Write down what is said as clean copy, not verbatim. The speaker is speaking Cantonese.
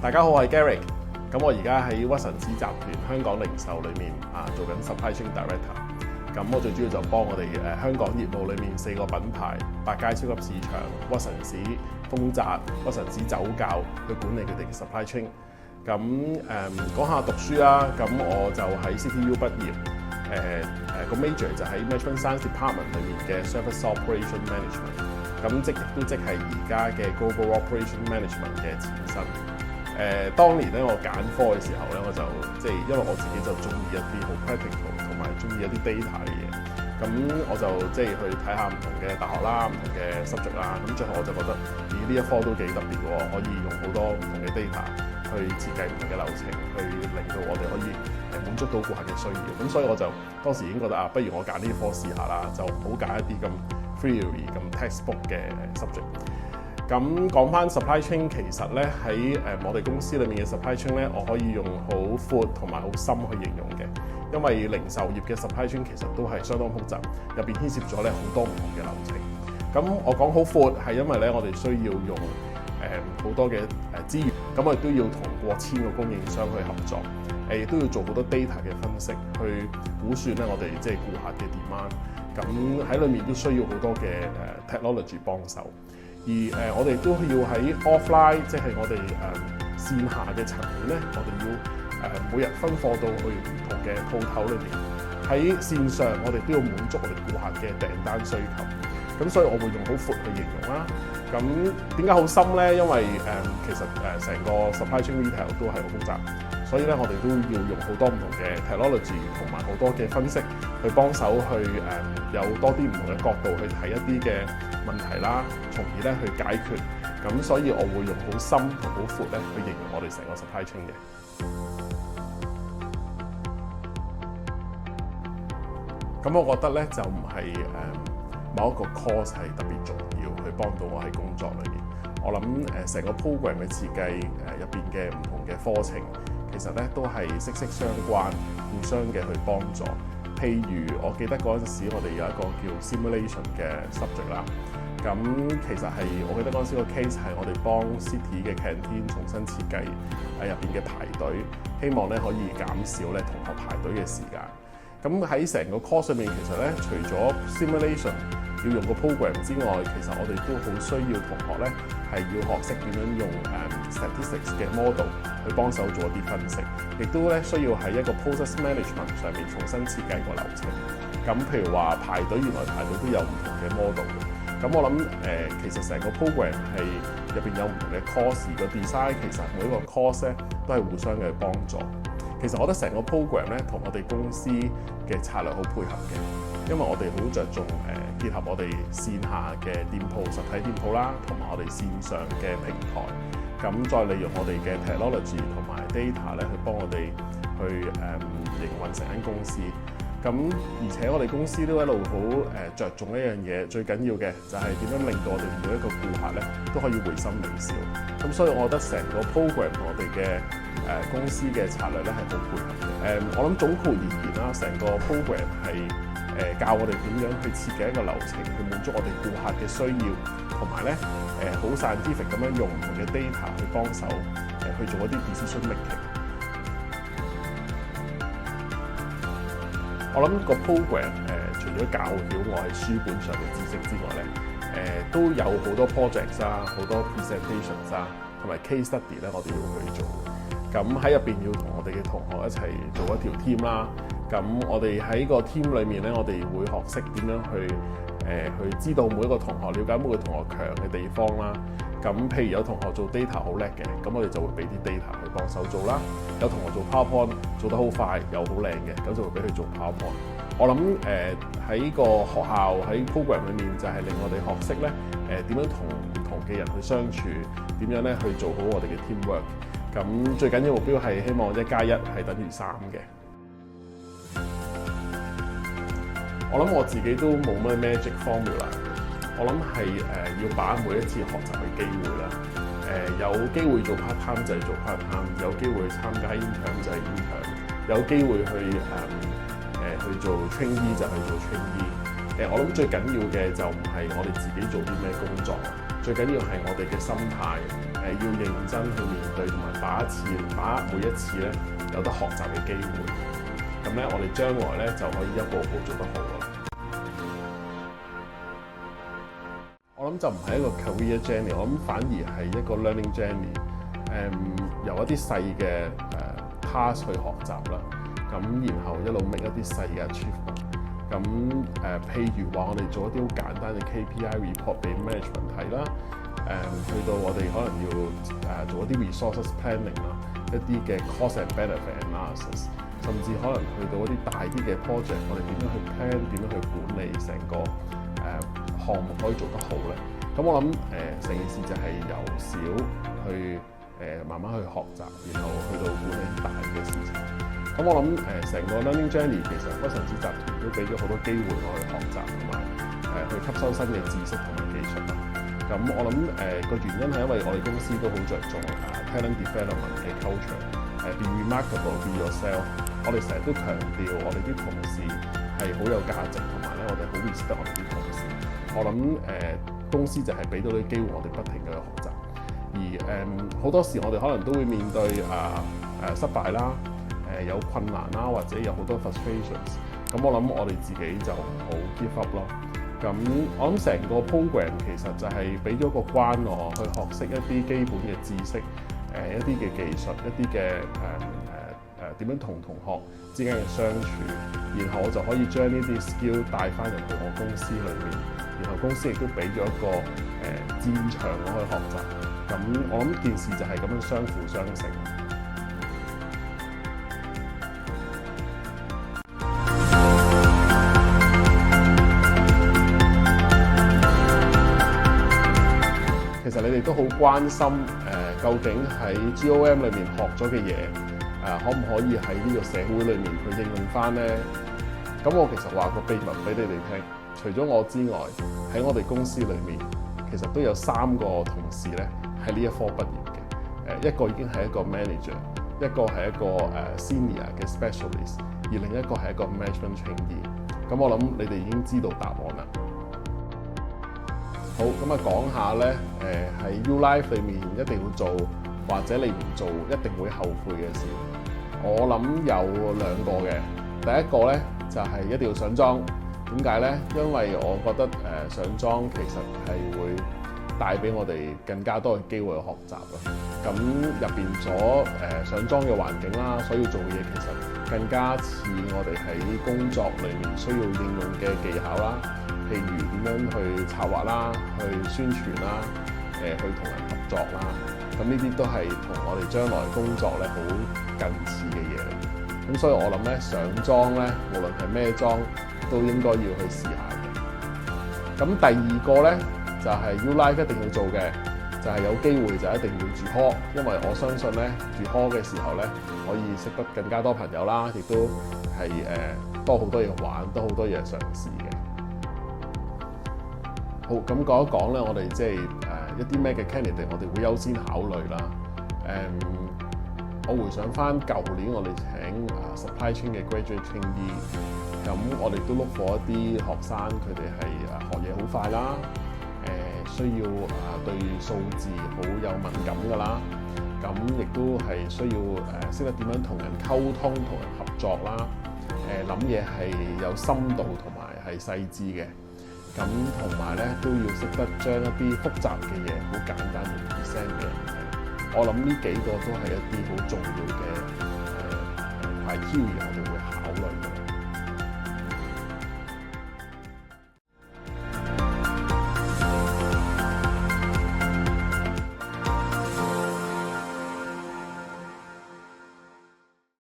大家好，我係 Garrick。咁我而家喺屈臣氏集團香港零售裏面做緊 Supply Chain Director。咁我最主要就幫我哋香港業務裏面4個品牌百佳超級市場、屈臣氏、豐澤、屈臣氏酒窖去管理佢哋嘅 Supply Chain。咁講下讀書啦，咁我就喺 CTU 畢業，個 major 就喺 Management Science Department 裏面嘅 Service Operation Management。咁即係而家嘅 Global Operation Management 嘅前身。當年咧我揀科嘅時候咧，我就因為我自己就中意一啲好 practical 同埋中意一啲 data 嘅嘢，咁我就去睇下唔同嘅大學啦、唔同嘅 subject 啦，咁最後我就覺得呢一科都幾特別喎，可以用好多唔同嘅 data 去設計唔同嘅流程，去令到我哋可以滿足到顧客嘅需要。咁所以我就當時已經覺得不如我揀呢科試下啦，就唔好揀一啲咁 theory 咁 textbook 嘅 subject。咁講翻 supply chain， 其實咧喺我哋公司裏面嘅 supply chain 咧，我可以用好闊同埋好深去形容嘅，因為零售業嘅 supply chain 其實都係相當複雜，入邊牽涉咗咧好多唔同嘅流程。咁我講好闊係因為咧，我哋需要用好多嘅資源，咁我亦都要同過千個供應商去合作，亦都要做好多 data 嘅分析，去估算咧我哋顧客嘅 demand。咁喺裏面都需要好多嘅technology 幫手。而我哋都要喺 offline， 即係我哋線下嘅層面咧，我哋要每日分貨到去唔同嘅鋪頭裏面。喺線上，我哋都要滿足我哋顧客嘅訂單需求。咁所以我會用好闊去形容啦。咁點解好深咧？因為其實成個 supply chain retail 都係好複雜，所以咧我哋都要用好多唔同嘅 technology 同埋好多嘅分析去幫手去有多啲唔同嘅角度去睇一啲嘅問題啦，從而咧去解決。咁所以我會用好深同好闊咧去形容我哋成個 supply chain 嘅。咁我覺得咧就唔係某一個 course 係特別重要去幫到我喺工作裏面。我諗成個 program 嘅設計入邊嘅唔同嘅課程，其實咧都係息息相關，互相嘅去幫助。譬如我記得嗰陣時，我哋有一個叫 simulation 嘅 subject 啦。咁其實係我記得嗰陣時個 case 係我哋幫 City 嘅 canteen 重新設計入邊嘅排隊，希望咧可以減少咧同學排隊嘅時間。咁喺成個 course 上面，其實咧除咗 simulation 要用個 program 之外，其實我哋都好需要同學咧係要學識點樣用statistics 嘅 model 去幫手做一啲分析，亦都咧需要喺一個 process management 上面重新設計個流程。咁譬如話排隊，原來排隊都有唔同嘅 model 嘅。咁我諗其實成個 program 係入邊有唔同嘅 course， 而個 design 其實每一個 course 咧都係互相嘅幫助。其實我覺得成個 program 咧同我哋公司嘅策略好配合嘅，因為我哋好着重結合我哋線下嘅店鋪、實體店鋪啦，同埋我哋線上嘅平台，咁再利用我哋嘅 technology 同埋 data 咧去幫我哋去營運成間公司。咁而且我哋公司都一路好着重一樣嘢，最緊要嘅就係點樣令到我哋每一個顧客咧都可以會心微笑。咁所以我覺得成個 program 同我哋嘅公司嘅策略咧係好配合嘅。我諗總括而言啦，成個 program 係教我哋點樣去設計一個流程，去滿足我哋顧客嘅需要，同埋咧好 scientific 咁樣用唔同嘅 data 去幫手去做一啲 decision making。我諗個 program 除咗教曉我喺書本上嘅知識之外咧，都有好多 projects 啦，好多 presentations 啦，同埋 case study 咧，我哋要去做。咁喺入邊要同我哋嘅同學一齊做一條 team 啦。咁我哋喺個 team 裏面咧，我哋會學識點樣去知道每一個同學，了解每個同學強嘅地方啦。咁譬如有同學做 data 好叻嘅，咁我哋就會俾啲 data 去幫手做啦。有同學做 PowerPoint 做得好快又好靚嘅，咁就會俾佢做 PowerPoint。我諗喺個學校喺 program 裏面就係令我哋學識咧點樣同唔同嘅人去相處，點樣咧去做好我哋嘅 teamwork。咁最緊要目標係希望1+1係等於3嘅。我諗我自己都冇乜 magic formula。我諗係要把握每一次學習嘅機會啦。有機會做 part time 就係做 part time， 有機會參加 intern 就係 intern， 有機會去做 trainee 就去做 trainee。我諗最緊要嘅就唔係我哋自己做啲咩工作，最緊要係我哋嘅心態，要認真去面對，同埋把握每一次咧有得學習嘅機會。咁咧，我哋將來咧就可以一步步做得好啦。我諗就唔係一個 career journey，我諗反而係一個 learning journey。由一啲細嘅task 去學習啦，咁然後一路 make 一啲細嘅 achievement。咁譬如話，我哋做一啲好簡單嘅 KPI report 俾 management 睇啦。去到我哋可能要做一啲 resources planning 啦，一啲嘅 cost and benefit analysis， 甚至可能去到一啲大啲嘅 project， 我哋點樣去 plan， 點樣去管理成個項目可以做得好咧？咁我諗成件事就係由小去慢慢去學習，然後去到管理大嘅事情。咁我諗成個 learning journey 其實屈臣氏集團都俾咗好多機會我去學習，同埋去吸收新嘅知識同埋技術啦。咁我諗個原因係因為我哋公司都好着重talent development 嘅 culture，be remarkable, be yourself。我哋成日都強調我哋啲同事係好有價值，同埋咧我哋好 respect 我哋啲同事。我諗公司就係俾到啲機會我哋不停嘅去學習。而好多時我哋可能都會面對失敗啦，有困難啦，或者有好多 frustrations。咁我諗我哋自己就唔好 give up 咯。咁我諗成個 program 其實就係俾咗個關我去學識一啲基本嘅知識，一啲嘅技術，一啲嘅點樣同同學之間嘅相處，然後我就可以將呢啲 skill 帶翻入去我公司裏面，然後公司亦都俾咗一個戰場我去學習。咁我諗件事就係咁樣相輔相成。其實你哋都好關心究竟喺 GOM 裏面學咗嘅嘢，可唔可以喺呢個社會裏面去應用翻呢？咁我其實話個秘密俾你哋聽，除咗我之外，喺我哋公司裏面，其實都有3個同事咧喺呢一科畢業嘅。一個已經係一個 manager， 一個係一個senior 嘅 specialist， 而另一個係一個 management trainee。咁我諗你哋已經知道答案啦。好，咁講下咧，喺 U Life 裏面一定要做，或者你唔做一定會後悔嘅事。我諗有2個嘅。第一個咧就係一定要上莊。點解咧？因為我覺得上莊其實係會帶俾我哋更加多嘅機會去學習咯。咁入邊咗上莊嘅環境啦，所以做嘅嘢其實更加似我哋喺工作裏面需要應用嘅技巧啦。譬如點樣去策劃啦，去宣傳啦，去同人合作啦，咁呢啲都係同我哋將來工作咧好近似嘅嘢嚟。咁所以我諗咧上莊咧，無論係咩莊，都應該要去試下嘅。咁第2個咧就係 U Life 一定要做嘅，就係有機會就一定要住 hall， 因為我相信咧住 hall 嘅時候咧可以識得更加多朋友啦，亦都係多好多嘢玩，多好多嘢嘗試嘅。好，咁講一講咧，我哋即係一啲咩嘅 candidate， 我哋會優先考慮啦。我回想翻舊年我哋請supply chain 嘅 graduate trainee， 咁我哋都 look for 一啲學生，佢哋係學嘢好快啦，需要對數字好有敏感㗎啦，咁亦都係需要識得點樣同人溝通、同人合作啦，諗嘢係有深度同埋係細緻嘅。咁同埋咧都要識得將一啲複雜嘅嘢好簡單地 present 嘅。我諗呢幾個都係一啲好重要嘅criteria，我哋會考慮嘅。